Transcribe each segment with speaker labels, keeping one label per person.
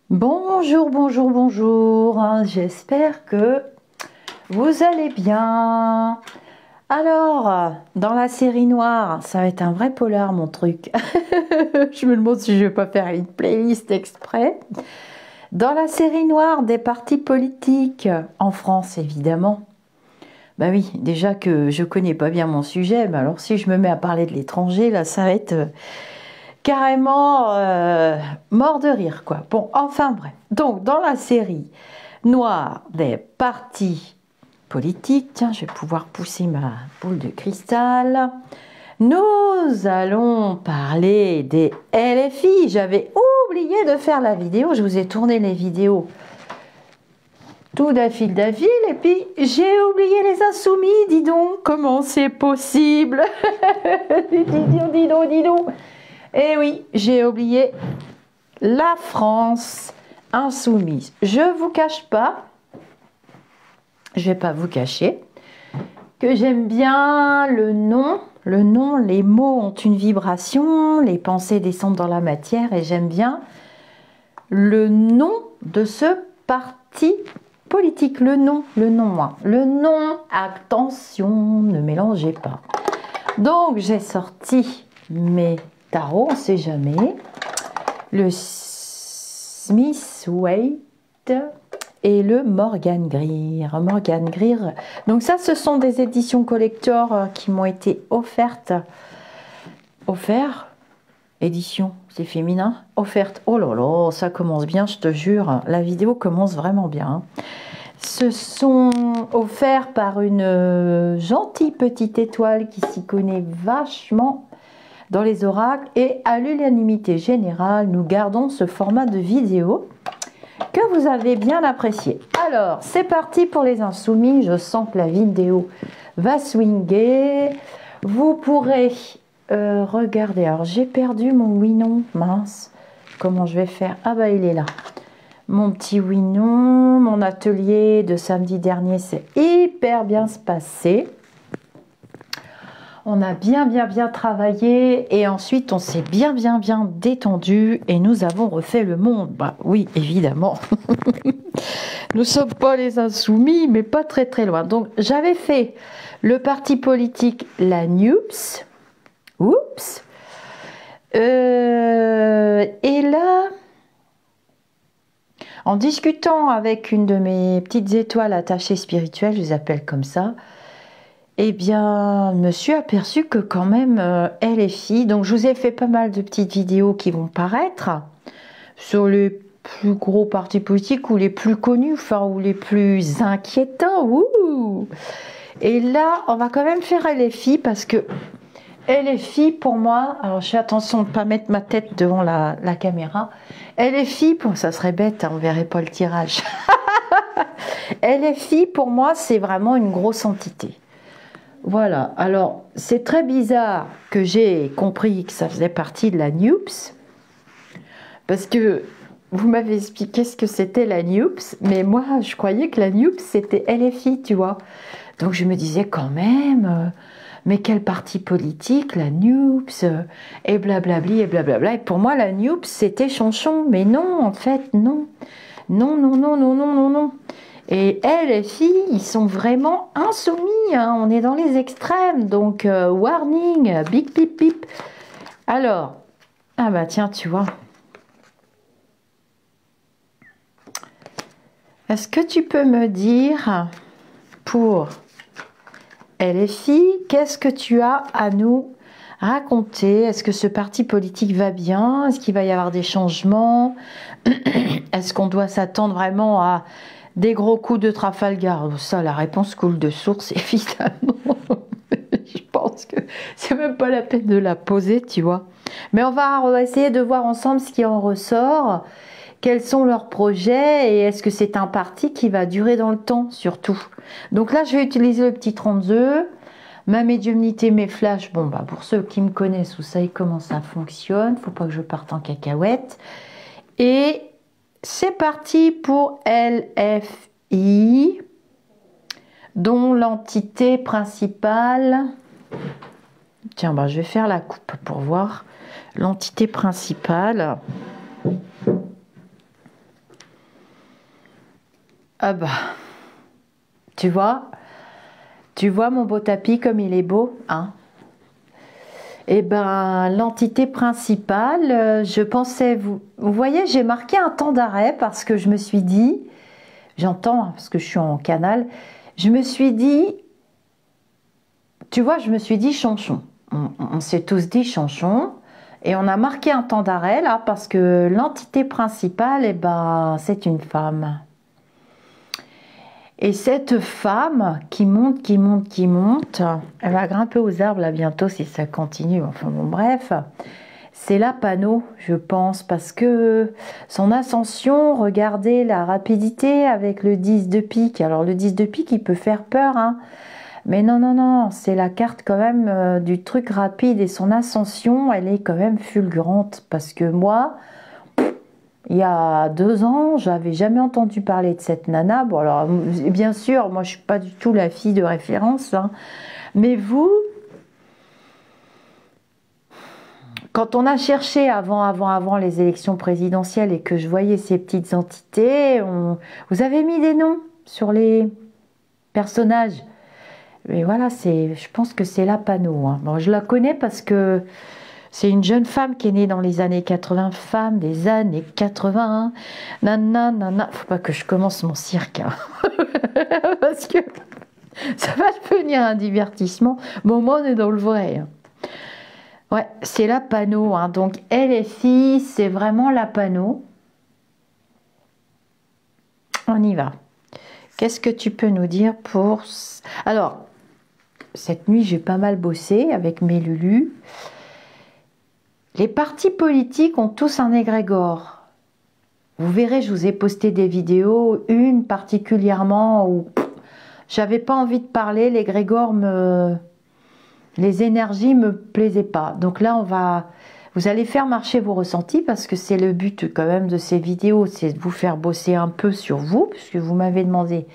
Speaker 1: Bonjour, bonjour, bonjour. J'espère que vous allez bien. Alors, dans la série noire, ça va être un vrai polar mon truc. Je me demande si je vais pas faire une playlist exprès. Dans la série noire des partis politiques, en France évidemment. Bah oui, déjà que je connais pas bien mon sujet, mais alors si je me mets à parler de l'étranger, là ça va être carrément mort de rire quoi. Bon, enfin bref. Donc dans la série noire des partis politiques, tiens, je vais pouvoir pousser ma boule de cristal. Nous allons parler des LFI. J'avais oublié de faire la vidéo, je vous ai tourné les vidéos tout d'affil et puis j'ai oublié les insoumis, dis donc, comment c'est possible? Dis donc. Eh oui, j'ai oublié la France insoumise. Je vous cache pas, je vais pas vous cacher, que j'aime bien le nom. Le nom, les mots ont une vibration, les pensées descendent dans la matière et j'aime bien le nom de ce parti politique. Le nom, hein. Le nom, attention, ne mélangez pas. Donc j'ai sorti mes tarots, on ne sait jamais. Le Smith Waite et le Morgan Greer. Donc ça, ce sont des éditions collector qui m'ont été offertes. Édition, c'est féminin. Offerte. Oh là là, ça commence bien, je te jure. La vidéo commence vraiment bien. Ce sont offerts par une gentille petite étoile qui s'y connaît vachement dans les oracles. Et à l'unanimité générale, nous gardons ce format de vidéo que vous avez bien apprécié. Alors, c'est parti pour les insoumis. Je sens que la vidéo va swinger. Vous pourrez regarder. Alors, j'ai perdu mon oui-non. Mince. Comment je vais faire? Ah bah, il est là. Mon petit oui-non. Mon atelier de samedi dernier s'est hyper bien se passer. On a bien travaillé et ensuite on s'est bien détendu et nous avons refait le monde. Bah oui, évidemment. Nous ne sommes pas les insoumis, mais pas très loin. Donc j'avais fait le parti politique la NUPS. Oups. Et là, en discutant avec une de mes petites étoiles attachées spirituelles, je les appelle comme ça, eh bien, je me suis aperçue que quand même, LFI, donc je vous ai fait pas mal de petites vidéos qui vont paraître sur les plus gros partis politiques ou les plus connus, enfin, ou les plus inquiétants. Ouh. Et là, on va quand même faire LFI parce que LFI, pour moi, alors je fais attention de ne pas mettre ma tête devant la caméra. LFI, pour, ça serait bête, hein, on ne verrait pas le tirage. LFI, pour moi, c'est vraiment une grosse entité. Voilà, alors c'est très bizarre que j'ai compris que ça faisait partie de la NUPS, parce que vous m'avez expliqué ce que c'était la NUPS, mais moi je croyais que la NUPS c'était LFI, tu vois. Donc je me disais quand même, mais quel parti politique, la NUPS, et blablabli, et blablabla. Et pour moi la NUPS c'était Chanchon, mais non, en fait, non. Non. Et LFI, ils sont vraiment insoumis, hein. On est dans les extrêmes, donc warning, big pip pip. Alors, ah bah tiens, tu vois. Est-ce que tu peux me dire, pour LFI, qu'est-ce que tu as à nous raconter? Est-ce que ce parti politique va bien? Est-ce qu'il va y avoir des changements? Est-ce qu'on doit s'attendre vraiment à des gros coups de Trafalgar? Ça, la réponse coule de source, évidemment. Je pense que c'est même pas la peine de la poser, tu vois. Mais on va essayer de voir ensemble ce qui en ressort, quels sont leurs projets et est-ce que c'est un parti qui va durer dans le temps, surtout. Donc là, je vais utiliser le petit 32, ma médiumnité, mes flashs. Bon, bah pour ceux qui me connaissent, vous savez comment ça fonctionne. Faut pas que je parte en cacahuète. Et c'est parti pour LFI, dont l'entité principale... Tiens, bah, je vais faire la coupe pour voir l'entité principale. Ah bah, tu vois mon beau tapis comme il est beau, hein? Eh ben, l'entité principale, je pensais, vous voyez, j'ai marqué un temps d'arrêt parce que je me suis dit, j'entends, hein, parce que je suis en canal, je me suis dit, tu vois, je me suis dit chanchon. On s'est tous dit chanchon. Et on a marqué un temps d'arrêt là parce que l'entité principale, eh ben, c'est une femme. Et cette femme qui monte, qui monte, qui monte, elle va grimper aux arbres là bientôt si ça continue. Enfin bon, bref, c'est la panneau, je pense, parce que son ascension, regardez la rapidité avec le 10 de pique. Alors le 10 de pique, il peut faire peur, hein. Mais non, non, non, c'est la carte quand même du truc rapide et son ascension, elle est quand même fulgurante parce que moi, il y a 2 ans, j'avais jamais entendu parler de cette nana. Bon, alors, bien sûr, moi, je suis pas du tout la fille de référence, hein. Mais vous, quand on a cherché avant les élections présidentielles et que je voyais ces petites entités, vous avez mis des noms sur les personnages. Mais voilà, je pense que c'est la panneau, hein. Bon, je la connais parce que c'est une jeune femme qui est née dans les années 80, femme des années 80. Nanana, faut pas que je commence mon cirque, hein. Parce que ça va devenir un divertissement. Bon, moi, on est dans le vrai, hein. Ouais, c'est la panneau, hein. Donc, LFI, c'est vraiment la panneau. On y va. Qu'est-ce que tu peux nous dire pour... Alors, cette nuit, j'ai pas mal bossé avec mes Lulus. Les partis politiques ont tous un égrégore. Vous verrez, je vous ai posté des vidéos, une particulièrement où j'avais pas envie de parler, l'égrégore les énergies me plaisaient pas. Donc là, vous allez faire marcher vos ressentis parce que c'est le but quand même de ces vidéos, c'est de vous faire bosser un peu sur vous, puisque vous m'avez demandé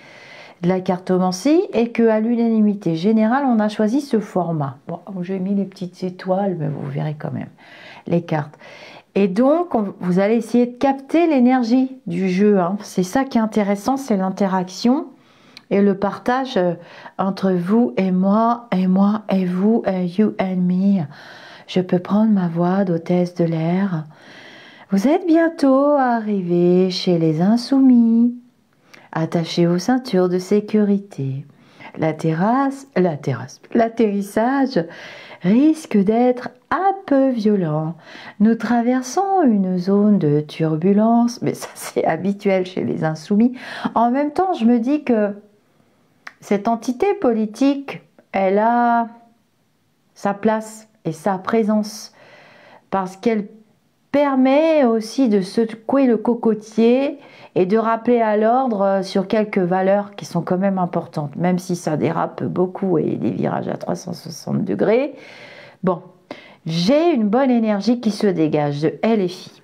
Speaker 1: de la cartomancie et qu'à l'unanimité générale, on a choisi ce format. Bon, j'ai mis les petites étoiles, mais vous verrez quand même les cartes. Et donc, vous allez essayer de capter l'énergie du jeu, hein. C'est ça qui est intéressant, c'est l'interaction et le partage entre vous et moi et vous, et you and me. Je peux prendre ma voix d'hôtesse de l'air. Vous êtes bientôt arrivé chez les insoumis. Attachez vos ceintures de sécurité. L'atterrissage risque d'être un peu violent. Nous traversons une zone de turbulence, mais ça c'est habituel chez les insoumis. En même temps, je me dis que cette entité politique, elle a sa place et sa présence parce qu'elle permet aussi de secouer le cocotier et de rappeler à l'ordre sur quelques valeurs qui sont quand même importantes, même si ça dérape beaucoup et des virages à 360 degrés. Bon, j'ai une bonne énergie qui se dégage de LFI.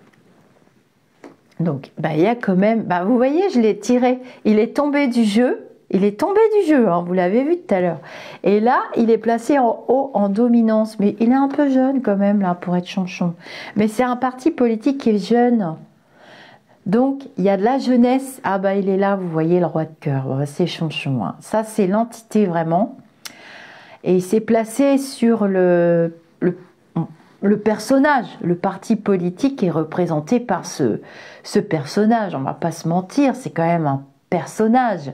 Speaker 1: Donc, il y a quand même... vous voyez, je l'ai tiré. Il est tombé du jeu. Il est tombé du jeu, hein, vous l'avez vu tout à l'heure. Et là, il est placé en haut, en dominance. Mais il est un peu jeune quand même, là, pour être chanchon. Mais c'est un parti politique qui est jeune. Donc, il y a de la jeunesse. Ah il est là, vous voyez, le roi de cœur. C'est chanchon, hein. Ça, c'est l'entité vraiment. Et il s'est placé sur le personnage. Le parti politique est représenté par ce personnage. On ne va pas se mentir, c'est quand même un personnage.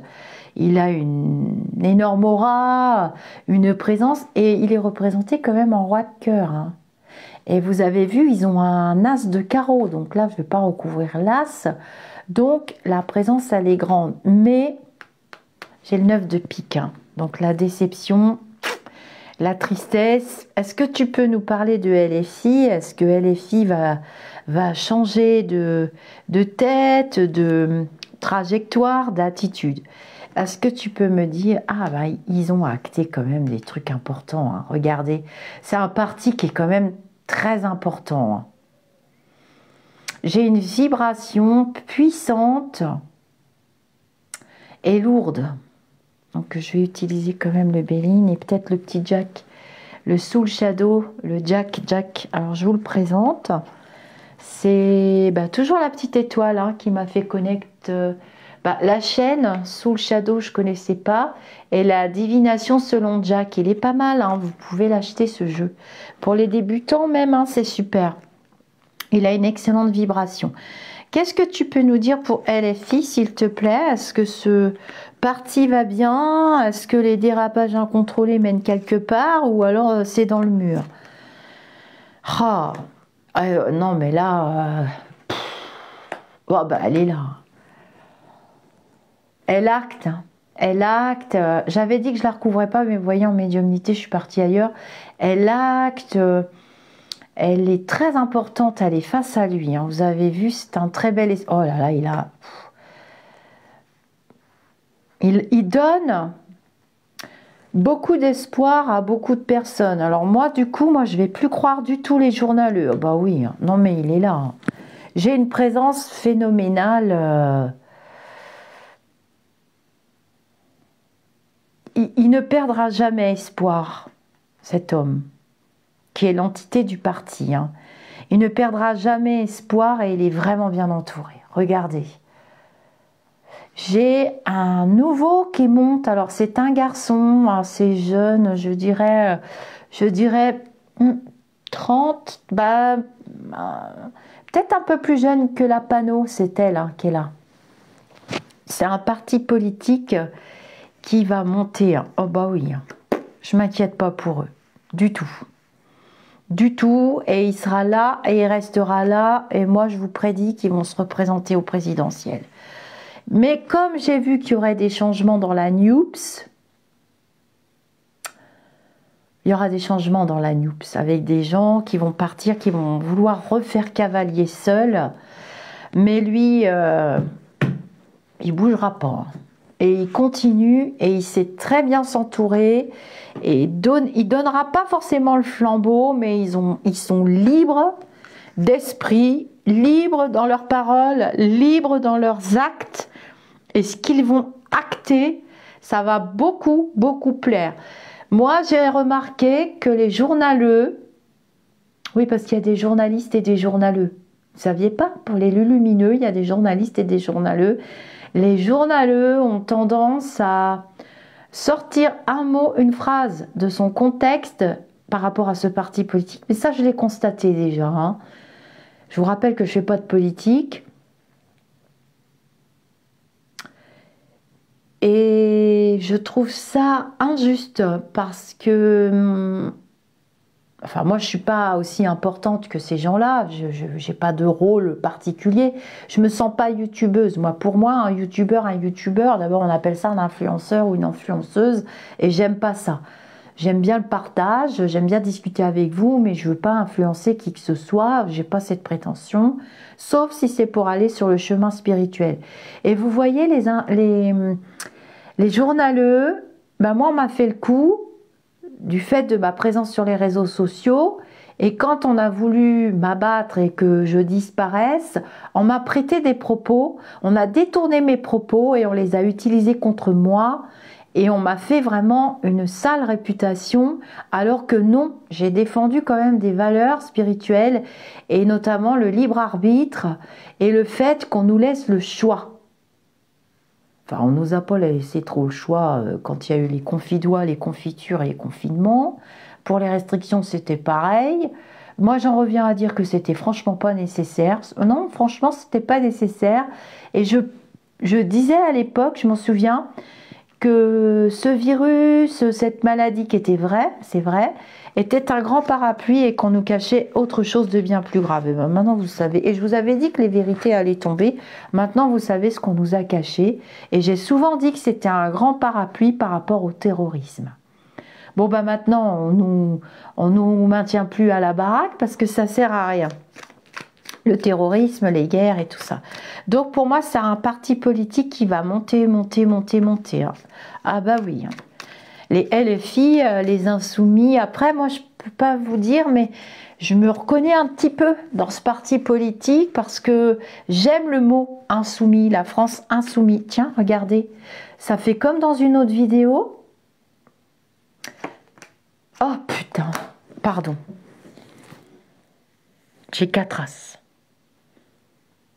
Speaker 1: Il a une énorme aura, une présence, et il est représenté quand même en roi de cœur, hein. Et vous avez vu, ils ont un as de carreau, donc là, je ne vais pas recouvrir l'as. Donc, la présence, elle est grande. Mais, j'ai le 9 de pique, hein. Donc, la déception, la tristesse. Est-ce que tu peux nous parler de LFI? Est-ce que LFI va changer de tête, de trajectoire, d'attitude? Est-ce que tu peux me dire, ils ont acté quand même des trucs importants, hein. Regardez, c'est un parti qui est quand même très important, hein. J'ai une vibration puissante et lourde. Donc je vais utiliser quand même le Béline et peut-être le petit Jack, le Soul Shadow, le Jack. Alors je vous le présente. C'est toujours la petite étoile, hein, qui m'a fait Bah, la chaîne Soul Shadow, je connaissais pas. Et la divination selon Jack, il est pas mal, hein, vous pouvez l'acheter ce jeu. Pour les débutants même, hein, c'est super. Il a une excellente vibration. Qu'est-ce que tu peux nous dire pour LFI, s'il te plaît? Est-ce que ce parti va bien? Est-ce que les dérapages incontrôlés mènent quelque part? Ou alors c'est dans le mur? Ah, non, mais là... oh, bah, elle est là. Elle acte. Hein. Elle acte. J'avais dit que je la recouvrais pas, mais voyez, en médiumnité, je suis partie ailleurs. Elle acte. Elle est très importante. Elle est face à lui. Hein. Vous avez vu, c'est un très bel... Oh là là, il a... Il donne beaucoup d'espoir à beaucoup de personnes. Alors moi, du coup, je vais plus croire du tout les journaleux. Oh, bah oui, hein. Non mais il est là. Hein. J'ai une présence phénoménale. Il ne perdra jamais espoir, cet homme, qui est l'entité du parti. Hein. Il ne perdra jamais espoir et il est vraiment bien entouré. Regardez. J'ai un nouveau qui monte. Alors, c'est un garçon assez jeune, je dirais 30, peut-être un peu plus jeune que la Panneau, c'est elle hein, qui est là. C'est un parti politique qui va monter. Hein. Oh bah oui, hein. Je m'inquiète pas pour eux, du tout. Du tout, et il sera là, et il restera là, et moi je vous prédis qu'ils vont se représenter au présidentiel. Mais comme j'ai vu qu'il y aurait des changements dans la NUPS, il y aura des changements dans la NUPS, avec des gens qui vont partir, qui vont vouloir refaire cavalier seul, mais lui, il bougera pas. Et il continue, et il sait très bien s'entourer, et il donnera pas forcément le flambeau, mais ils sont libres d'esprit, libres dans leurs paroles, libres dans leurs actes, et ce qu'ils vont acter, ça va beaucoup, beaucoup plaire. Moi, j'ai remarqué que les journaleux, oui, parce qu'il y a des journalistes et des journaleux. Vous ne saviez pas? Pour les lumineux, il y a des journalistes et des journaleux. Les journaleux ont tendance à sortir un mot, une phrase de son contexte par rapport à ce parti politique. Mais ça, je l'ai constaté déjà. Hein. Je vous rappelle que je ne fais pas de politique. Et je trouve ça injuste parce que... Enfin, moi, je ne suis pas aussi importante que ces gens-là. Je n'ai pas de rôle particulier. Je ne me sens pas youtubeuse. Pour moi, un youtubeur, d'abord, on appelle ça un influenceur ou une influenceuse. Et j'aime pas ça. J'aime bien le partage, j'aime bien discuter avec vous, mais je ne veux pas influencer qui que ce soit. Je n'ai pas cette prétention. Sauf si c'est pour aller sur le chemin spirituel. Et vous voyez, les journaleux, moi, on m'a fait le coup du fait de ma présence sur les réseaux sociaux, et quand on a voulu m'abattre et que je disparaisse, on m'a prêté des propos, on a détourné mes propos et on les a utilisés contre moi, et on m'a fait vraiment une sale réputation, alors que non, j'ai défendu quand même des valeurs spirituelles, et notamment le libre arbitre, et le fait qu'on nous laisse le choix. Enfin, on nous a pas laissé trop le choix quand il y a eu les confidois, les confitures et les confinements. Pour les restrictions, c'était pareil. Moi, j'en reviens à dire que c'était franchement pas nécessaire. Non, franchement, c'était pas nécessaire. Et je disais à l'époque, je m'en souviens, que ce virus, cette maladie qui était vraie, c'est vrai, était un grand parapluie et qu'on nous cachait autre chose de bien plus grave. Et maintenant vous savez, et je vous avais dit que les vérités allaient tomber, maintenant vous savez ce qu'on nous a caché, et j'ai souvent dit que c'était un grand parapluie par rapport au terrorisme. Bon maintenant on nous maintient plus à la baraque parce que ça sert à rien. Le terrorisme, les guerres et tout ça. Donc pour moi, c'est un parti politique qui va monter, monter, monter, monter. Hein. Ah bah oui. Hein. Les LFI, les insoumis. Après, moi, je peux pas vous dire, mais je me reconnais un petit peu dans ce parti politique parce que j'aime le mot insoumis, la France insoumise. Tiens, regardez. Ça fait comme dans une autre vidéo. Oh putain, pardon. J'ai 4 as.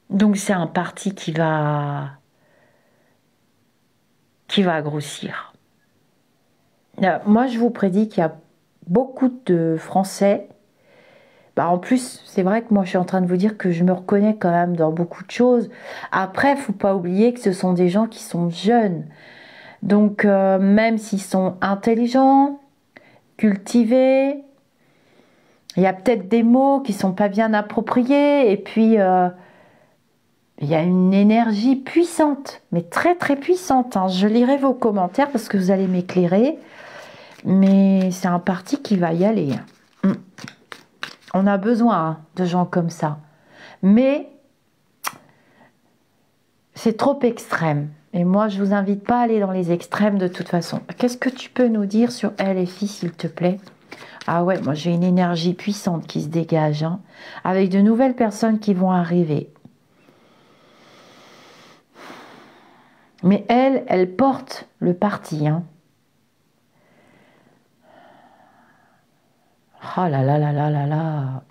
Speaker 1: Donc c'est un parti qui va qui va grossir. Moi, je vous prédis qu'il y a beaucoup de Français. Bah, en plus, c'est vrai que moi, je suis en train de vous dire que je me reconnais quand même dans beaucoup de choses. Après, il ne faut pas oublier que ce sont des gens qui sont jeunes. Donc, même s'ils sont intelligents, cultivés, il y a peut-être des mots qui ne sont pas bien appropriés. Et puis, il y a une énergie puissante, mais très, très puissante, hein. Je lirai vos commentaires parce que vous allez m'éclairer. Mais c'est un parti qui va y aller. On a besoin de gens comme ça. Mais c'est trop extrême. Et moi, je vous invite pas à aller dans les extrêmes de toute façon. Qu'est-ce que tu peux nous dire sur LFI, s'il te plaît? Ah ouais, moi j'ai une énergie puissante qui se dégage, hein, avec de nouvelles personnes qui vont arriver. Mais elle porte le parti, hein. Oh là là là là là là.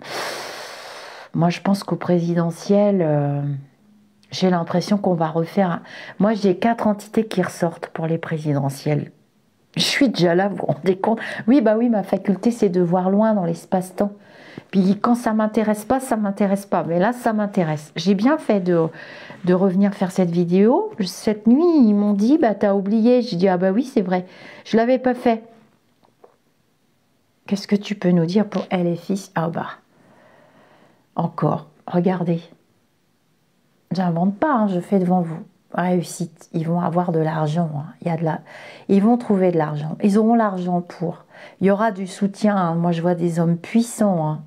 Speaker 1: Moi, je pense qu'au présidentiel, j'ai l'impression qu'on va refaire. Moi, j'ai 4 entités qui ressortent pour les présidentielles. Je suis déjà là, vous vous rendez compte? Oui, bah oui, ma faculté, c'est de voir loin dans l'espace-temps. Puis quand ça m'intéresse pas, ça m'intéresse pas. Mais là, ça m'intéresse. J'ai bien fait de revenir faire cette vidéo. Cette nuit, ils m'ont dit, bah t'as oublié. J'ai dit, ah bah oui, c'est vrai. Je l'avais pas fait. Qu'est-ce que tu peux nous dire pour LFI? Ah bah, encore, regardez. J'invente pas, hein, je fais devant vous. Réussite, ils vont avoir de l'argent, hein. Ils vont trouver de l'argent, ils auront l'argent pour. Il y aura du soutien, hein. Moi je vois des hommes puissants, hein.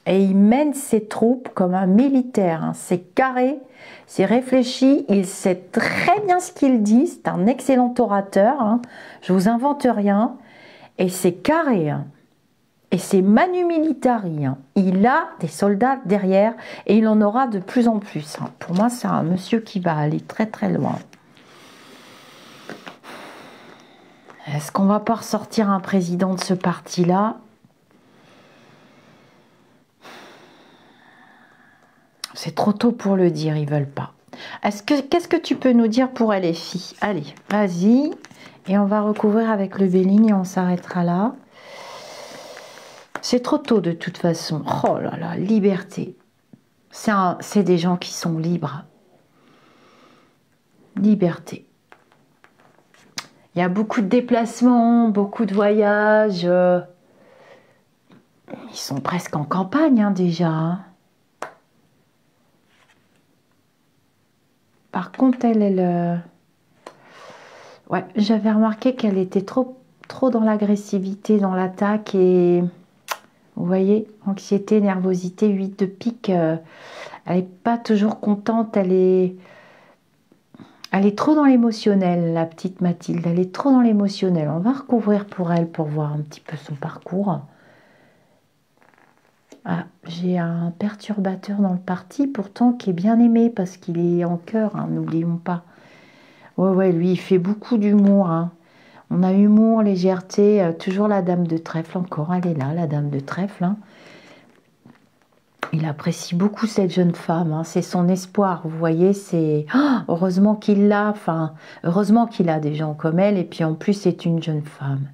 Speaker 1: Et ils mènent ses troupes comme un militaire, hein. C'est carré, c'est réfléchi, il sait très bien ce qu'il dit, c'est un excellent orateur, hein. Je vous invente rien, et c'est carré, hein. Et c'est Manu Militari, hein. Il a des soldats derrière et il en aura de plus en plus, hein. Pour moi, c'est un monsieur qui va aller très très loin. Est-ce qu'on va pas ressortir un président de ce parti-là? C'est trop tôt pour le dire, ils veulent pas. Qu'est-ce que tu peux nous dire pour LFI? Allez, vas-y. Et on va recouvrir avec le Béligne et on s'arrêtera là. C'est trop tôt de toute façon. Oh là là, liberté. C'est des gens qui sont libres. Liberté. Il y a beaucoup de déplacements, beaucoup de voyages. Ils sont presque en campagne, hein, déjà, hein. Par contre, ouais, j'avais remarqué qu'elle était trop dans l'agressivité, dans l'attaque et... Vous voyez, anxiété, nervosité, 8 de pique, elle n'est pas toujours contente, elle est trop dans l'émotionnel, la petite Mathilde, elle est trop dans l'émotionnel. On va recouvrir pour elle pour voir un petit peu son parcours. Ah, j'ai un perturbateur dans le parti, pourtant qui est bien aimé parce qu'il est en cœur, hein, n'oublions pas. Ouais, lui, il fait beaucoup d'humour, hein. On a humour, légèreté, toujours la dame de trèfle, encore, elle est là, la dame de trèfle, hein. Il apprécie beaucoup cette jeune femme, hein. C'est son espoir, vous voyez, c'est... Oh, heureusement qu'il l'a, enfin, heureusement qu'il a des gens comme elle, et puis en plus, c'est une jeune femme.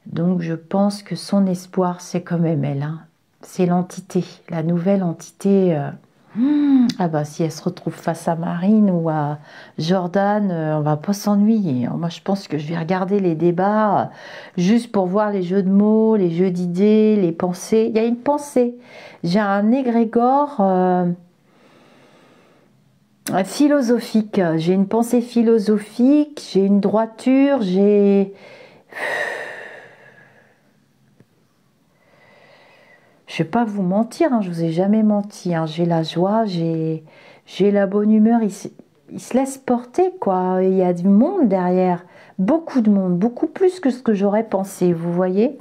Speaker 1: Donc, je pense que son espoir, c'est quand même elle, hein. C'est l'entité, la nouvelle entité... Ah bah si elle se retrouve face à Marine ou à Jordan, on va pas s'ennuyer. Moi je pense que je vais regarder les débats juste pour voir les jeux de mots, les jeux d'idées, les pensées. Il y a une pensée. J'ai un égrégore philosophique. J'ai une pensée philosophique, j'ai une droiture, j'ai... Je ne vais pas vous mentir, hein, je ne vous ai jamais menti, hein. J'ai la joie, j'ai la bonne humeur, il se laisse porter, quoi. Il y a du monde derrière, beaucoup de monde, beaucoup plus que ce que j'aurais pensé, vous voyez.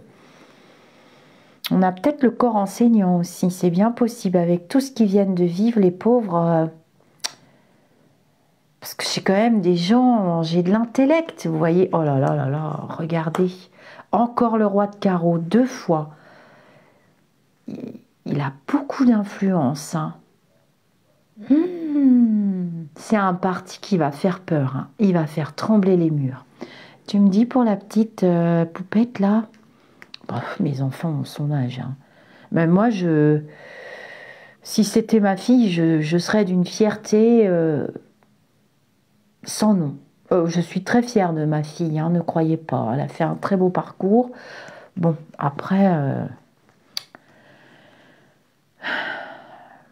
Speaker 1: On a peut-être le corps enseignant aussi, c'est bien possible, avec tout ce qu'ils viennent de vivre, les pauvres. Parce que j'ai quand même des gens, j'ai de l'intellect, vous voyez. Oh là là là là, regardez, encore le roi de carreau, 2 fois. Il a beaucoup d'influence, hein. c'est un parti qui va faire peur, hein. Il va faire trembler les murs. Tu me dis pour la petite poupette là, mes enfants ont son âge, hein. Mais moi, si c'était ma fille, je serais d'une fierté sans nom. Je suis très fière de ma fille, hein, ne croyez pas. Elle a fait un très beau parcours. Bon, après,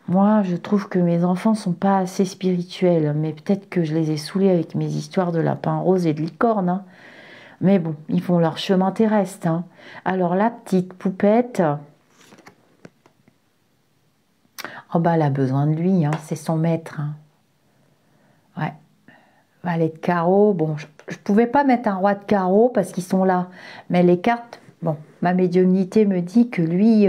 Speaker 1: moi, je trouve que mes enfants sont pas assez spirituels. Mais peut-être que je les ai saoulés avec mes histoires de lapin rose et de licorne, hein. Mais bon, ils font leur chemin terrestre, hein. Alors, la petite poupette, oh bah, elle a besoin de lui, hein, c'est son maître, hein. Ouais. Valet de carreau, bon, je pouvais pas mettre un roi de carreau parce qu'ils sont là. Mais les cartes, bon, ma médiumnité me dit que lui,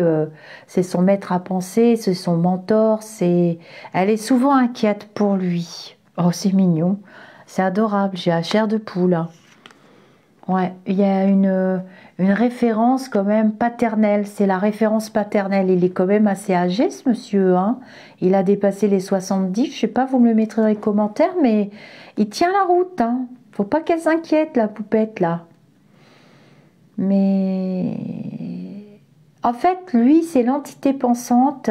Speaker 1: c'est son maître à penser, c'est son mentor, elle est souvent inquiète pour lui. Oh, c'est mignon, c'est adorable, j'ai la chair de poule, hein. Ouais, il y a une référence quand même paternelle, c'est la référence paternelle. Il est quand même assez âgé ce monsieur, hein. Il a dépassé les 70, je sais pas, vous me le mettrez dans les commentaires, mais il tient la route, hein. Faut pas qu'elle s'inquiète, la poupette là. Mais en fait, lui, c'est l'entité pensante.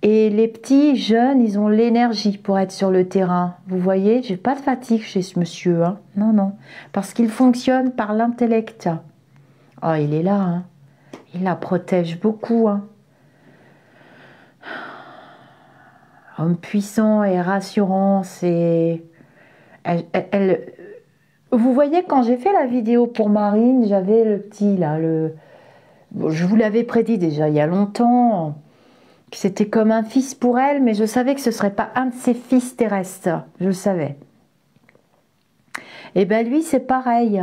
Speaker 1: Et les petits jeunes, ils ont l'énergie pour être sur le terrain. Vous voyez, j'ai pas de fatigue chez ce monsieur, hein. Non, non. Parce qu'il fonctionne par l'intellect. Oh, il est là, hein. Il la protège beaucoup, hein. Homme puissant et rassurant, c'est... Vous voyez, quand j'ai fait la vidéo pour Marine, j'avais le petit, là, je vous l'avais prédit déjà il y a longtemps, que c'était comme un fils pour elle, mais je savais que ce ne serait pas un de ses fils terrestres. Je le savais. Et bien lui, c'est pareil.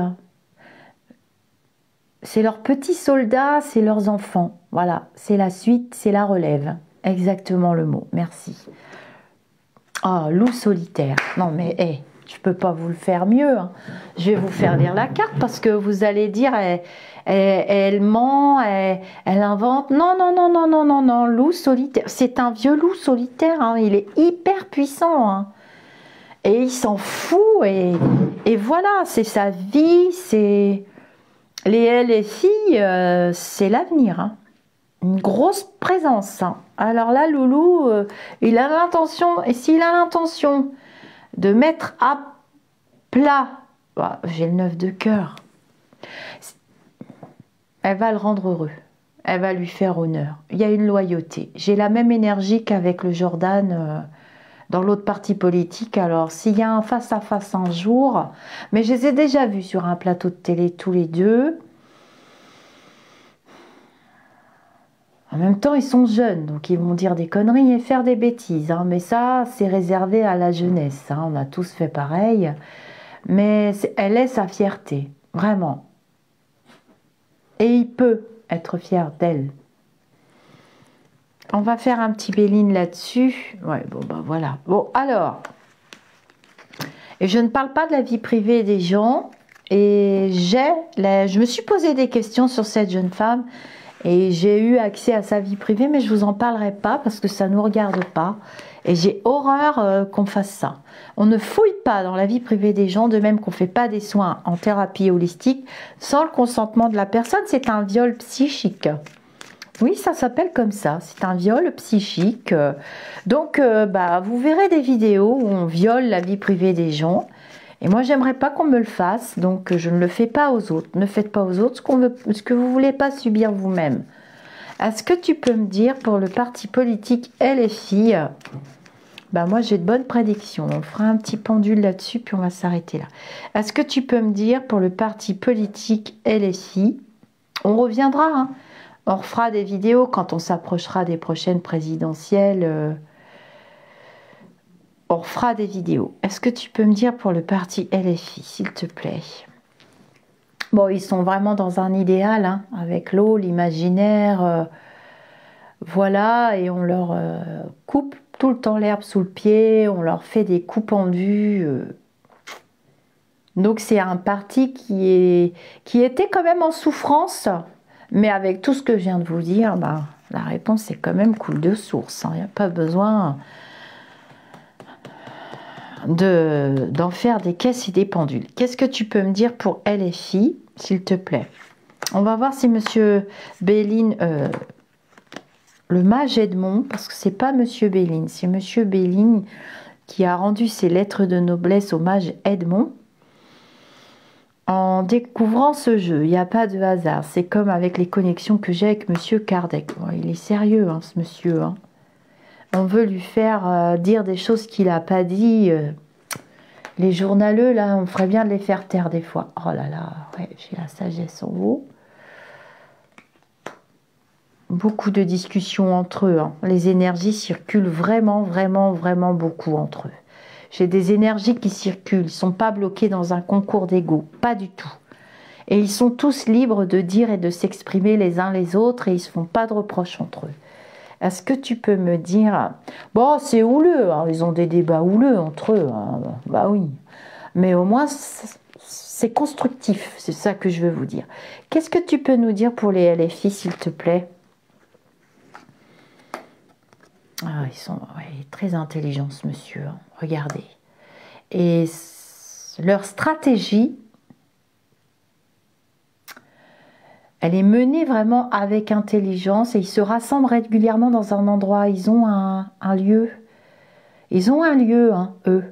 Speaker 1: C'est leurs petits soldats, c'est leurs enfants. Voilà, c'est la suite, c'est la relève. Exactement le mot, merci. Ah, loup solitaire. Non mais, hé, je peux pas vous le faire mieux, hein. Je vais vous faire lire la carte parce que vous allez dire, elle ment, elle invente. Non, non, non, non, non, non, non, loup solitaire. C'est un vieux loup solitaire, hein. Il est hyper puissant, hein. Et il s'en fout. Et voilà, c'est sa vie, c'est... Les filles, c'est l'avenir, hein. Une grosse présence, hein. Alors là, Loulou, il a l'intention, et s'il a l'intention de mettre à plat, bah, j'ai le 9 de cœur, elle va le rendre heureux, elle va lui faire honneur. Il y a une loyauté. J'ai la même énergie qu'avec le Jordan dans l'autre parti politique. Alors, s'il y a un face-à-face un jour, mais je les ai déjà vus sur un plateau de télé tous les deux. En même temps, ils sont jeunes, donc ils vont dire des conneries et faire des bêtises, hein. Mais ça, c'est réservé à la jeunesse, hein. On a tous fait pareil. Mais elle est sa fierté, vraiment. Et il peut être fier d'elle. On va faire un petit Béline là-dessus. Ouais, bon, ben voilà. Bon, alors. Et je ne parle pas de la vie privée des gens. Et je me suis posé des questions sur cette jeune femme. Et j'ai eu accès à sa vie privée, mais je vous en parlerai pas parce que ça ne nous regarde pas. Et j'ai horreur qu'on fasse ça. On ne fouille pas dans la vie privée des gens, de même qu'on ne fait pas des soins en thérapie holistique sans le consentement de la personne. C'est un viol psychique. Oui, ça s'appelle comme ça. C'est un viol psychique. Donc, bah, vous verrez des vidéos où on viole la vie privée des gens. Et moi, j'aimerais pas qu'on me le fasse, donc je ne le fais pas aux autres. Ne faites pas aux autres ce que vous voulez pas subir vous-même. Est-ce que tu peux me dire pour le parti politique LFI, bah moi j'ai de bonnes prédictions. On fera un petit pendule là-dessus, puis on va s'arrêter là. Est-ce que tu peux me dire pour le parti politique LFI, on reviendra, hein, on refera des vidéos quand on s'approchera des prochaines présidentielles. On fera des vidéos. Est-ce que tu peux me dire pour le parti LFI, s'il te plaît? Bon, ils sont vraiment dans un idéal, hein, avec l'eau, l'imaginaire. Voilà, et on leur coupe tout le temps l'herbe sous le pied, on leur fait des coups pendus. Donc c'est un parti qui était quand même en souffrance, mais avec tout ce que je viens de vous dire, bah, la réponse est quand même coule de source, hein. Il n'y a pas besoin... d'en faire des caisses et des pendules. Qu'est-ce que tu peux me dire pour LFI, s'il te plaît? On va voir si Monsieur Béline, le mage Edmond, parce que c'est pas Monsieur Béline, c'est Monsieur Béline qui a rendu ses lettres de noblesse au mage Edmond. En découvrant ce jeu, il n'y a pas de hasard. C'est comme avec les connexions que j'ai avec Monsieur Kardec. Bon, il est sérieux, hein, ce monsieur. Hein. On veut lui faire dire des choses qu'il n'a pas dit. Les journaleux, là, on ferait bien de les faire taire des fois. Oh là là, ouais, j'ai la sagesse en haut. Beaucoup de discussions entre eux. Hein. Les énergies circulent vraiment, vraiment, vraiment beaucoup entre eux. J'ai des énergies qui circulent. Ils ne sont pas bloqués dans un concours d'ego. Pas du tout. Et ils sont tous libres de dire et de s'exprimer les uns les autres et ils ne se font pas de reproches entre eux. Est-ce que tu peux me dire... Bon, c'est houleux. Hein. Ils ont des débats houleux entre eux. Hein. Bah oui. Mais au moins, c'est constructif. C'est ça que je veux vous dire. Qu'est-ce que tu peux nous dire pour les LFI, s'il te plaît? Ah, ils sont très intelligents, ce monsieur. Hein. Regardez. Et leur stratégie, elle est menée vraiment avec intelligence et ils se rassemblent régulièrement dans un endroit. Ils ont un lieu. Ils ont un lieu, hein, eux.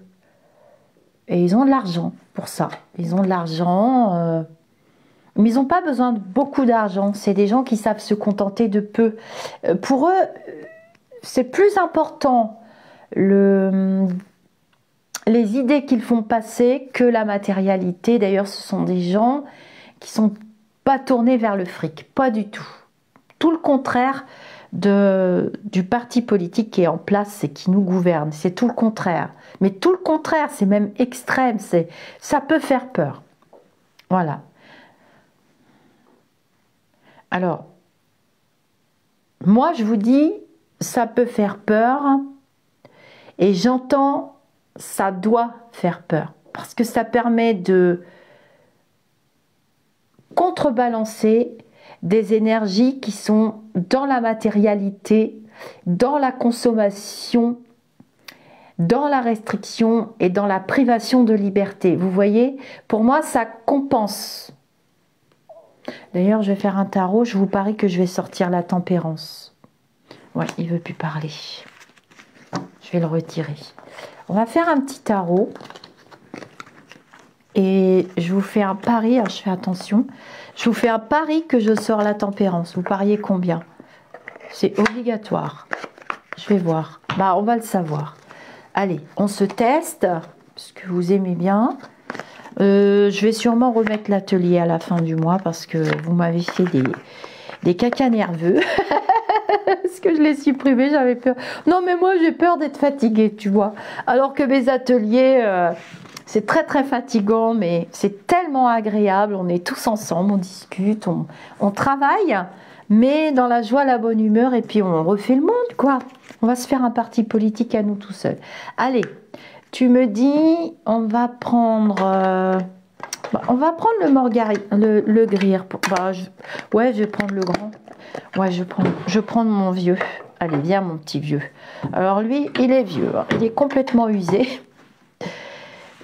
Speaker 1: Et ils ont de l'argent pour ça. Ils ont de l'argent... mais ils n'ont pas besoin de beaucoup d'argent. C'est des gens qui savent se contenter de peu. Pour eux... c'est plus important les idées qu'ils font passer que la matérialité. D'ailleurs, ce sont des gens qui sont pas tournés vers le fric, pas du tout. Tout le contraire du parti politique qui est en place et qui nous gouverne. C'est tout le contraire. Mais tout le contraire, c'est même extrême. Ça peut faire peur. Voilà. Alors, moi, je vous dis... ça peut faire peur et j'entends ça doit faire peur parce que ça permet de contrebalancer des énergies qui sont dans la matérialité, dans la consommation, dans la restriction et dans la privation de liberté. Vous voyez, pour moi ça compense. D'ailleurs, je vais faire un tarot, je vous parie que je vais sortir la tempérance. Ouais, il ne veut plus parler. Je vais le retirer. On va faire un petit tarot. Et je vous fais un pari. Alors je fais attention. Je vous fais un pari que je sors la tempérance. Vous pariez combien? C'est obligatoire. Je vais voir. Bah, on va le savoir. Allez, on se teste. Parce que vous aimez bien. Je vais sûrement remettre l'atelier à la fin du mois. Parce que vous m'avez fait des cacas nerveux. Parce que je l'ai supprimé, j'avais peur. Non, mais moi, j'ai peur d'être fatiguée, tu vois. Alors que mes ateliers, c'est très, très fatigant, mais c'est tellement agréable. On est tous ensemble, on discute, on travaille, mais dans la joie, la bonne humeur, et puis on refait le monde, quoi. On va se faire un parti politique à nous tout seuls. Allez, tu me dis, on va prendre le grire. Ouais, je vais prendre le grand. Ouais, je vais prendre mon vieux. Allez, viens mon petit vieux. Alors lui, il est vieux. Hein. Il est complètement usé.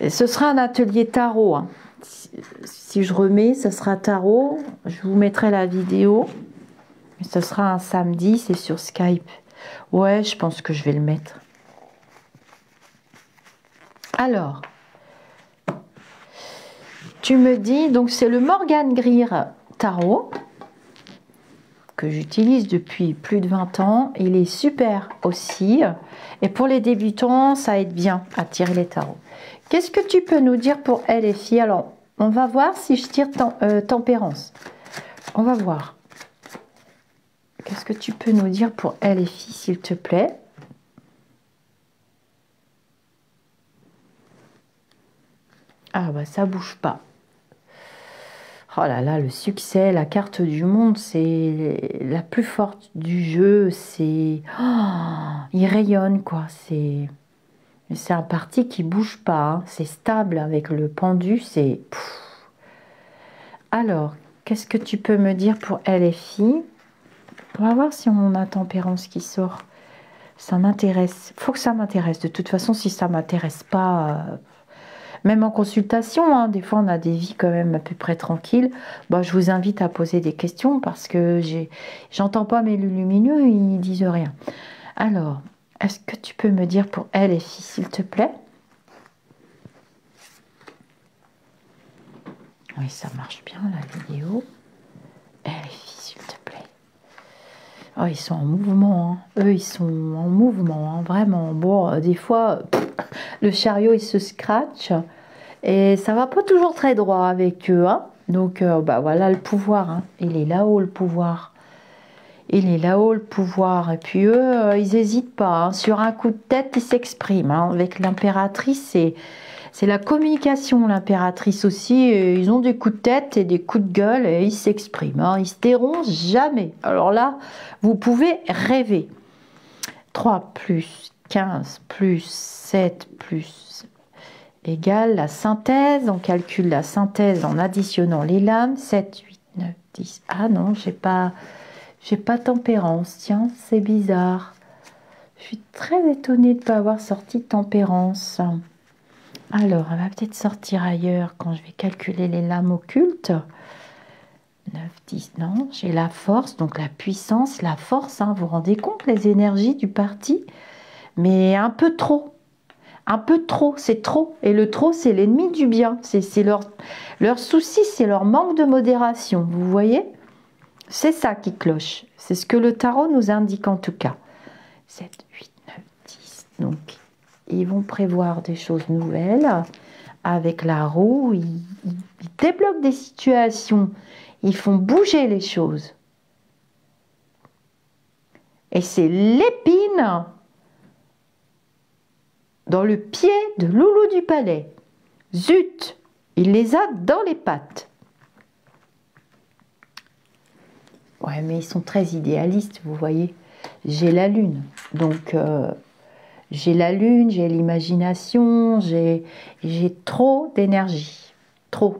Speaker 1: Et ce sera un atelier tarot. Hein. Si je remets, ce sera tarot. Je vous mettrai la vidéo. Ce sera un samedi, c'est sur Skype. Ouais, je pense que je vais le mettre. Alors, tu me dis, donc c'est le Morgan Greer Tarot que j'utilise depuis plus de 20 ans. Il est super aussi. Et pour les débutants, ça aide bien à tirer les tarots. Qu'est-ce que tu peux nous dire pour elle et filles? Alors, on va voir si je tire tempérance. On va voir. Qu'est-ce que tu peux nous dire pour elle et filles, s'il te plaît? Ah bah ça bouge pas. Oh là là, le succès, la carte du monde, c'est la plus forte du jeu. C'est, il rayonne quoi. C'est un parti qui bouge pas. Hein. C'est stable avec le pendu. C'est. Alors, qu'est-ce que tu peux me dire pour LFI? On va voir si on a tempérance qui sort. Ça m'intéresse. Faut que ça m'intéresse. De toute façon, si ça m'intéresse pas, même en consultation, hein, des fois on a des vies quand même à peu près tranquilles. Bah, je vous invite à poser des questions parce que j'entends pas mes lumineux, ils disent rien. Alors, est-ce que tu peux me dire pour elle et fille, s'il te plaît? Oui, ça marche bien la vidéo. Elle et fille, s'il te plaît. Oh, ils sont en mouvement, hein. Eux, ils sont en mouvement, hein, vraiment. Bon, des fois, le chariot, il se scratch. Et ça va pas toujours très droit avec eux. Hein. Donc, bah voilà le pouvoir. Hein. Il est là-haut, le pouvoir. Il est là-haut, le pouvoir. Et puis eux, ils n'hésitent pas. Hein. Sur un coup de tête, ils s'expriment. Hein. Avec l'impératrice, c'est la communication, l'impératrice aussi. Et ils ont des coups de tête et des coups de gueule et ils s'expriment. Hein. Ils se tairont jamais. Alors là, vous pouvez rêver. 3 plus 15 plus 7 plus égale la synthèse. On calcule la synthèse en additionnant les lames. 7, 8, 9, 10. Ah non, j'ai pas tempérance. Tiens, c'est bizarre. Je suis très étonnée de ne pas avoir sorti tempérance. Alors, elle va peut-être sortir ailleurs quand je vais calculer les lames occultes. 9, 10, non, j'ai la force, donc la puissance, la force, hein, vous vous rendez compte, les énergies du parti, mais un peu trop. Un peu trop, c'est trop. Et le trop, c'est l'ennemi du bien. C'est leur souci, c'est leur manque de modération. Vous voyez? C'est ça qui cloche. C'est ce que le tarot nous indique en tout cas. 7, 8, 9, 10. Donc, ils vont prévoir des choses nouvelles. Avec la roue, ils débloquent des situations. Ils font bouger les choses. Et c'est l'épine dans le pied de Loulou du Palais. Zut, il les a dans les pattes. Ouais, mais ils sont très idéalistes, vous voyez. J'ai la lune, donc j'ai la lune, j'ai l'imagination, j'ai trop d'énergie. Trop.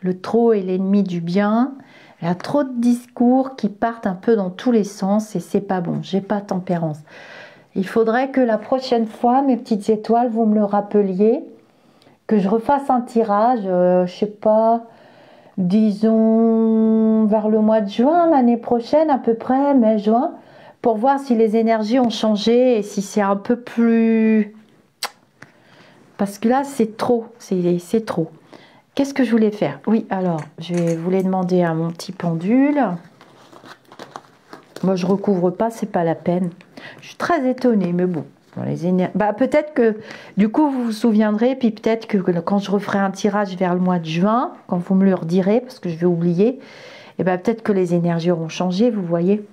Speaker 1: Le trop est l'ennemi du bien. Il y a trop de discours qui partent un peu dans tous les sens et c'est pas bon. J'ai pas tempérance. Il faudrait que la prochaine fois, mes petites étoiles, vous me le rappeliez, que je refasse un tirage, je sais pas, disons vers le mois de juin, l'année prochaine à peu près, mai-juin, pour voir si les énergies ont changé et si c'est un peu plus... Parce que là, c'est trop, c'est trop. Qu'est-ce que je voulais faire? Oui, alors, je voulais demander à mon petit pendule. Moi, je recouvre pas, c'est pas la peine. Je suis très étonnée, mais bon. Bah, peut-être que, du coup, vous vous souviendrez, puis peut-être que quand je referai un tirage vers le mois de juin, quand vous me le redirez, parce que je vais oublier, et bah, peut-être que les énergies auront changé, vous voyez.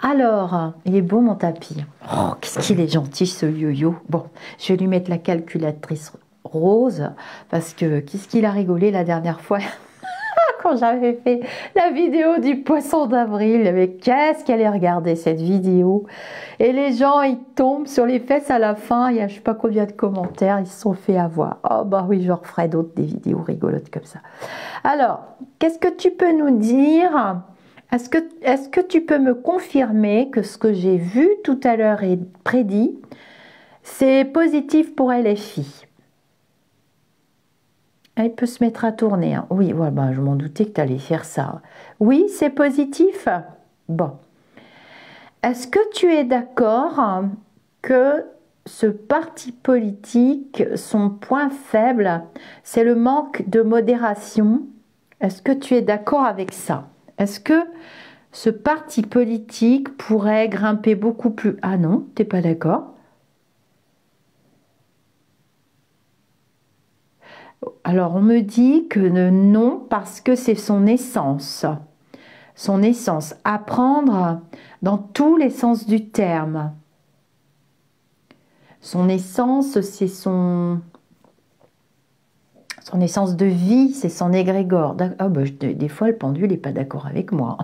Speaker 1: Alors, il est beau mon tapis. Oh, qu'est-ce qu'il est gentil ce yo-yo. Bon, je vais lui mettre la calculatrice rose, parce que qu'est-ce qu'il a rigolé la dernière fois quand j'avais fait la vidéo du poisson d'avril. Mais qu'est-ce qu'elle a regardé cette vidéo. Et les gens, ils tombent sur les fesses à la fin. Il y a je sais pas combien de commentaires, ils se sont fait avoir. Oh bah oui, je referai d'autres, des vidéos rigolotes comme ça. Alors, qu'est-ce que tu peux nous dire? Est-ce que tu peux me confirmer que ce que j'ai vu tout à l'heure et prédit, c'est positif pour elle et fille? Elle peut se mettre à tourner. Hein. Oui, ouais, bah, je m'en doutais que tu allais faire ça. Oui, c'est positif? Bon. Est-ce que tu es d'accord que ce parti politique, son point faible, c'est le manque de modération? Est-ce que tu es d'accord avec ça? Est-ce que ce parti politique pourrait grimper beaucoup plus... Ah non, t'es pas d'accord? Alors, on me dit que non, parce que c'est son essence. Son essence. Apprendre dans tous les sens du terme. Son essence, c'est son essence de vie, c'est son égrégore. Ah bah, des fois, le pendule n'est pas d'accord avec moi.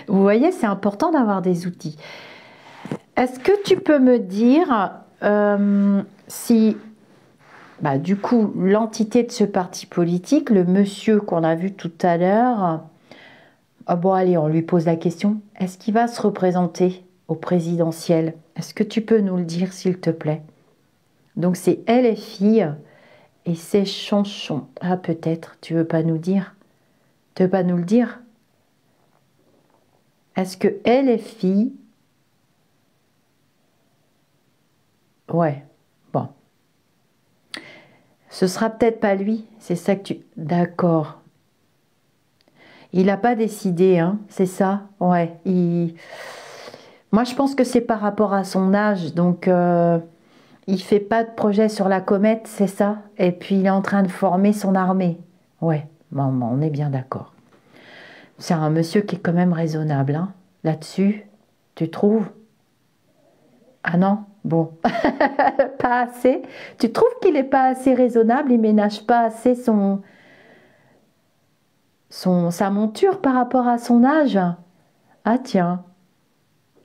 Speaker 1: Vous voyez, c'est important d'avoir des outils. Est-ce que tu peux me dire si... Bah, du coup, l'entité de ce parti politique, le monsieur qu'on a vu tout à l'heure, bon allez, on lui pose la question, est-ce qu'il va se représenter au présidentiel? Est-ce que tu peux nous le dire, s'il te plaît? Donc, c'est LFI et c'est Chanchon. Ah, peut-être, tu veux pas nous dire? Tu veux pas nous le dire? Est-ce que LFI... Ouais, bon. Ce sera peut-être pas lui, c'est ça que tu... D'accord. Il n'a pas décidé, hein, c'est ça? Ouais, moi, je pense que c'est par rapport à son âge, donc il fait pas de projet sur la comète, c'est ça? Et puis, il est en train de former son armée. Ouais, bon, on est bien d'accord. C'est un monsieur qui est quand même raisonnable, hein, là-dessus, tu trouves? Ah non? Bon, pas assez. Tu trouves qu'il n'est pas assez raisonnable, il ménage pas assez sa monture par rapport à son âge? Ah tiens,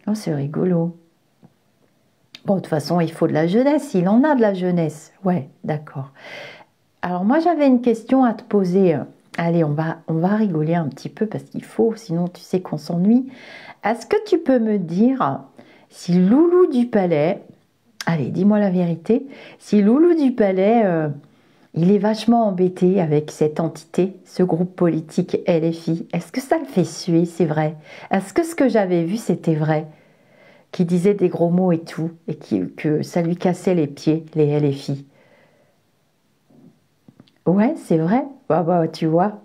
Speaker 1: oh, c'est rigolo. Bon, de toute façon, il faut de la jeunesse, il en a de la jeunesse. Ouais, d'accord. Alors moi, j'avais une question à te poser. Allez, on va rigoler un petit peu parce qu'il faut, sinon tu sais qu'on s'ennuie. Est-ce que tu peux me dire si Loulou du Palais, allez, dis-moi la vérité, si Loulou du Palais, il est vachement embêté avec cette entité, ce groupe politique LFI, est-ce que ça le fait suer, c'est vrai? Est-ce que ce que j'avais vu, c'était vrai? Qui disait des gros mots et tout, et que ça lui cassait les pieds, les LFI. Ouais, c'est vrai. Bah, tu vois.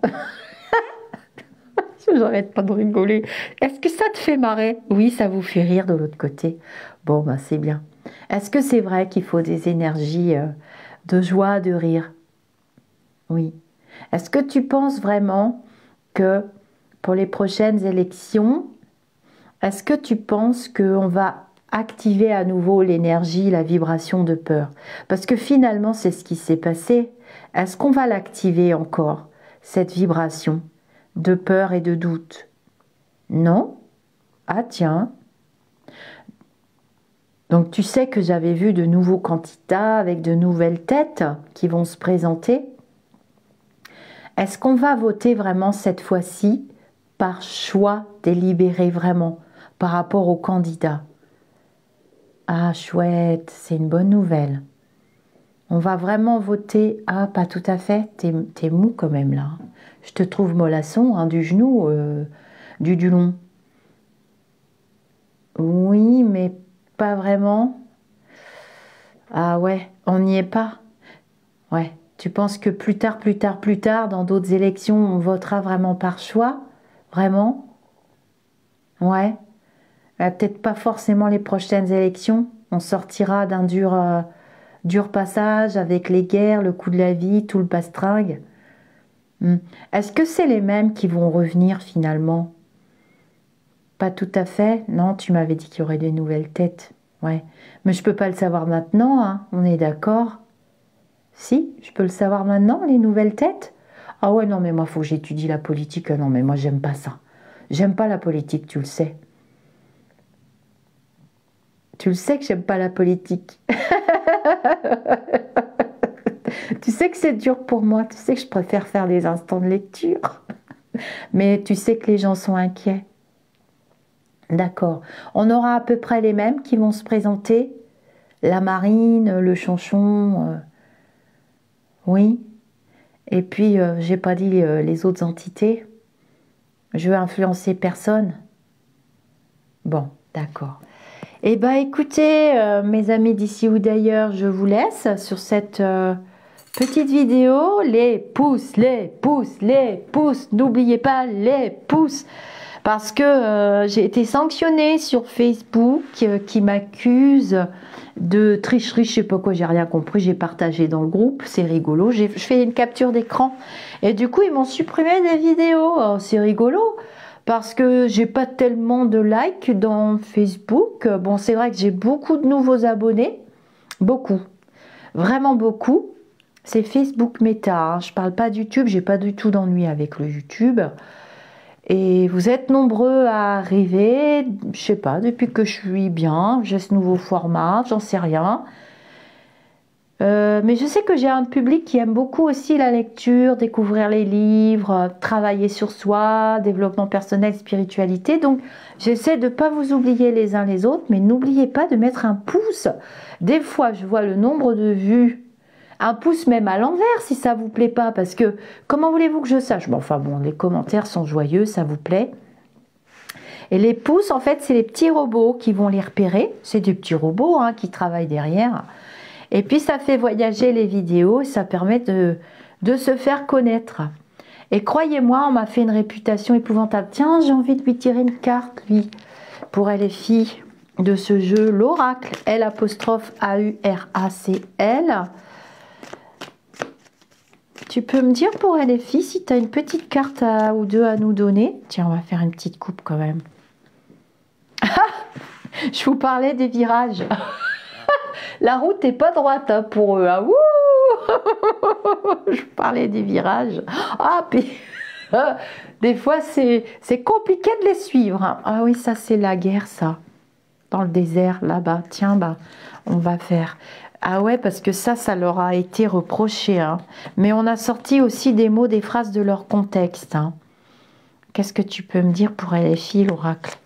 Speaker 1: J'arrête pas de rigoler. Est-ce que ça te fait marrer? Oui, ça vous fait rire de l'autre côté. Bon, bah c'est bien. Est-ce que c'est vrai qu'il faut des énergies de joie, de rire? Oui. Est-ce que tu penses vraiment que pour les prochaines élections, est-ce que tu penses qu'on va activer à nouveau l'énergie, la vibration de peur? Parce que finalement, c'est ce qui s'est passé. Est-ce qu'on va l'activer encore, cette vibration de peur et de doute? Non? Ah tiens. Donc tu sais que j'avais vu de nouveaux candidats avec de nouvelles têtes qui vont se présenter. Est-ce qu'on va voter vraiment cette fois-ci par choix délibéré vraiment par rapport aux candidats? Ah chouette, c'est une bonne nouvelle. On va vraiment voter. Ah, pas tout à fait. T'es mou quand même là. Je te trouve mollasson, hein, du genou, du long. Oui, mais pas vraiment. Ah ouais, on n'y est pas. Ouais. Tu penses que plus tard, dans d'autres élections, on votera vraiment par choix? Vraiment? Ouais. Peut-être pas forcément les prochaines élections. On sortira d'un dur passage avec les guerres, le coût de la vie, tout le bastringue. Est-ce que c'est les mêmes qui vont revenir finalement? Pas tout à fait. Non, tu m'avais dit qu'il y aurait des nouvelles têtes. Ouais. Mais je peux pas le savoir maintenant, hein. On est d'accord? Si, je peux le savoir maintenant, les nouvelles têtes? Ah ouais, non, mais moi, faut que j'étudie la politique. Non, mais moi, j'aime pas ça. J'aime pas la politique, tu le sais. Tu le sais que j'aime pas la politique. Tu sais que c'est dur pour moi. Tu sais que je préfère faire des instants de lecture. Mais tu sais que les gens sont inquiets. D'accord. On aura à peu près les mêmes qui vont se présenter. La Marine, le Chanchon. Oui. Et puis, j'ai pas dit les autres entités. Je veux influencer personne. Bon, d'accord. Eh bien, écoutez, mes amis d'ici ou d'ailleurs, je vous laisse sur cette petite vidéo. Les pouces, les pouces, les pouces. N'oubliez pas les pouces. Parce que j'ai été sanctionnée sur Facebook qui m'accuse de tricherie, je sais pas quoi, j'ai rien compris, j'ai partagé dans le groupe, c'est rigolo, je fais une capture d'écran et du coup ils m'ont supprimé des vidéos. Oh, c'est rigolo parce que j'ai pas tellement de likes dans Facebook. Bon, c'est vrai que j'ai beaucoup de nouveaux abonnés, beaucoup, vraiment beaucoup. C'est Facebook Meta, hein. Je parle pas de YouTube, j'ai pas du tout d'ennui avec le YouTube. Et vous êtes nombreux à arriver, je sais pas, depuis que je suis bien, j'ai ce nouveau format, j'en sais rien. Mais je sais que j'ai un public qui aime beaucoup aussi la lecture, découvrir les livres, travailler sur soi, développement personnel, spiritualité. Donc, j'essaie de ne pas vous oublier les uns les autres, mais n'oubliez pas de mettre un pouce. Des fois, je vois le nombre de vues, un pouce même à l'envers si ça vous plaît pas, parce que comment voulez-vous que je sache? Bon, enfin bon, les commentaires sont joyeux, ça vous plaît. Et les pouces, en fait, c'est les petits robots qui vont les repérer. C'est des petits robots hein, qui travaillent derrière. Et puis ça fait voyager les vidéos et ça permet de se faire connaître. Et croyez-moi, on m'a fait une réputation épouvantable. Tiens, j'ai envie de lui tirer une carte, lui, pour elle les filles de ce jeu, l'Oracle, L'-A-U-R-A-C-L. Tu peux me dire pour elle les filles si tu as une petite carte ou deux à nous donner? Tiens, on va faire une petite coupe quand même. Je vous parlais des virages. La route n'est pas droite hein, pour eux. Hein. Je parlais des virages. Ah, puis des fois, c'est compliqué de les suivre. Hein. Ah oui, ça, c'est la guerre, ça. Dans le désert, là-bas. Tiens, bah, on va faire. Ah ouais, parce que ça leur a été reproché. Hein. Mais on a sorti aussi des mots, des phrases de leur contexte. Hein. Qu'est-ce que tu peux me dire pour LFI, l'oracle?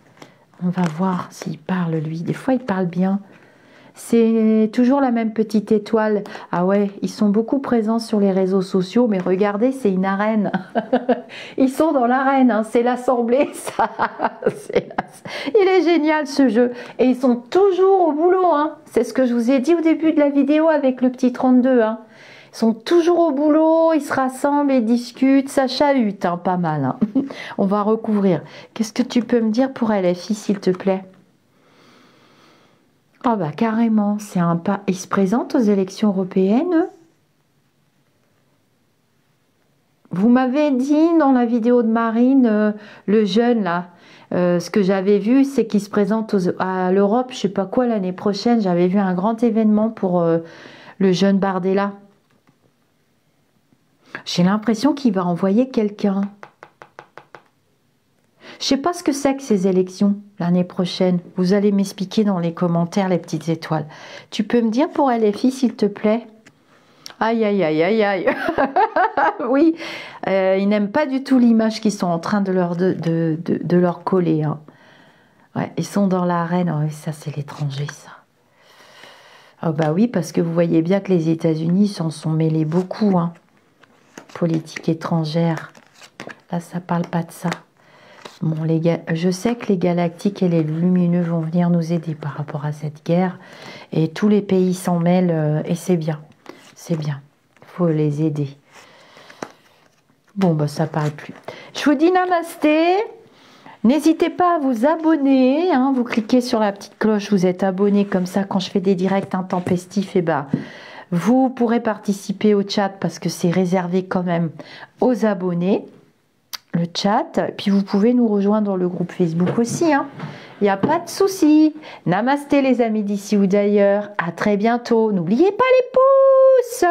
Speaker 1: On va voir s'il parle, lui. Des fois, il parle bien. C'est toujours la même petite étoile. Ah ouais, ils sont beaucoup présents sur les réseaux sociaux, mais regardez, c'est une arène. Ils sont dans l'arène, hein. C'est l'assemblée, ça. Il est génial ce jeu. Et ils sont toujours au boulot. Hein. C'est ce que je vous ai dit au début de la vidéo avec le petit 32. Hein. Ils sont toujours au boulot, ils se rassemblent et discutent. Ça chahute, hein, pas mal. Hein. On va recouvrir. Qu'est-ce que tu peux me dire pour LFI, s'il te plaît? Ah bah carrément, c'est un pas. Ils se présentent aux élections européennes. Vous m'avez dit dans la vidéo de Marine, le jeune là, ce que j'avais vu, c'est qu'il se présente à l'Europe, je sais pas quoi, l'année prochaine. J'avais vu un grand événement pour le jeune Bardella. J'ai l'impression qu'il va envoyer quelqu'un. Je sais pas ce que c'est que ces élections l'année prochaine. Vous allez m'expliquer dans les commentaires, les petites étoiles. Tu peux me dire pour LFI, s'il te plaît? Aïe, aïe, aïe, aïe, aïe. Oui, ils n'aiment pas du tout l'image qu'ils sont en train de leur coller. Hein. Ouais, ils sont dans l'arène. Oh, ça, c'est l'étranger, ça. Oh bah oui, parce que vous voyez bien que les États-Unis s'en sont mêlés beaucoup. Hein. Politique étrangère. Là, ça parle pas de ça. Bon, je sais que les galactiques et les lumineux vont venir nous aider par rapport à cette guerre. Et tous les pays s'en mêlent et c'est bien. C'est bien. Il faut les aider. Bon, bah ça parle plus. Je vous dis namasté. N'hésitez pas à vous abonner. Hein, vous cliquez sur la petite cloche, vous êtes abonné. Comme ça, quand je fais des directs intempestifs, et bah, vous pourrez participer au chat parce que c'est réservé quand même aux abonnés. Le chat, puis vous pouvez nous rejoindre dans le groupe Facebook aussi, hein. Il n'y a pas de souci. Namasté les amis d'ici ou d'ailleurs, à très bientôt. N'oubliez pas les pouces.